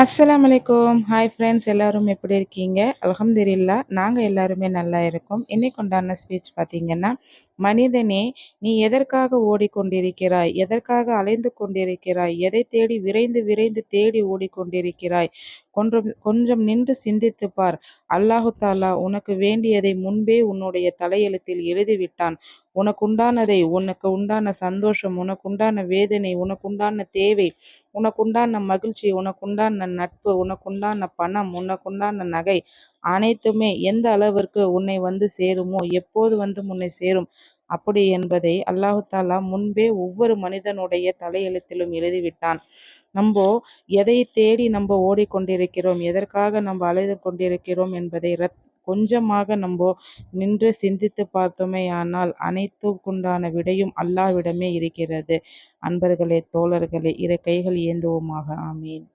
அஸ்ஸலாமு அலைக்கும். Hi friends, எல்லாரும் எப்படி இருக்கீங்க? அல்ஹம்துலில்லாஹ் நாங்கள் எல்லாருமே நல்லா இருக்கோம். இன்னைக்கு உண்டான ஸ்பீச் பார்த்தீங்கன்னா, மனிதனே நீ எதற்காக ஓடிக்கொண்டிருக்கிறாய்? எதற்காக அலைந்து கொண்டிருக்கிறாய்? எதை தேடி விரைந்து விரைந்து தேடி ஓடிக்கொண்டிருக்கிறாய்? கொஞ்சம் கொஞ்சம் நின்று சிந்தித்துப் பார். அல்லாஹு தாலா உனக்கு வேண்டியதை முன்பே உன்னுடைய தலையெழுத்தில் எழுதிவிட்டான். உனக்குண்டானதை, உனக்கு உண்டான சந்தோஷம், உனக்குண்டான வேதனை, உனக்குண்டான தேவை, உனக்குண்டான மகிழ்ச்சி, உனக்குண்டான நட்பு, உனக்குண்டான பணம், உனக்குண்டான நகை அனைத்துமே எந்த அளவிற்கு உன்னை வந்து சேருமோ, எப்போது வந்து உன்னை சேரும் அப்படி என்பதை அல்லாஹு தாலா முன்பே ஒவ்வொரு மனிதனுடைய தலையெழுத்திலும் எழுதிவிட்டான். நம்போ எதை தேடி நம்ம ஓடிக்கொண்டிருக்கிறோம், எதற்காக நம்ம அலைது கொண்டிருக்கிறோம் என்பதை கொஞ்சமாக நம்ம நின்று சிந்தித்து பார்த்தோமேயானால் அனைத்துக்குண்டான விடையும் அல்லாஹ்விடமே இருக்கிறது. அன்பர்களே, தோழர்களே, இரு கைகள் ஏந்துவோமாக. ஆமீன்.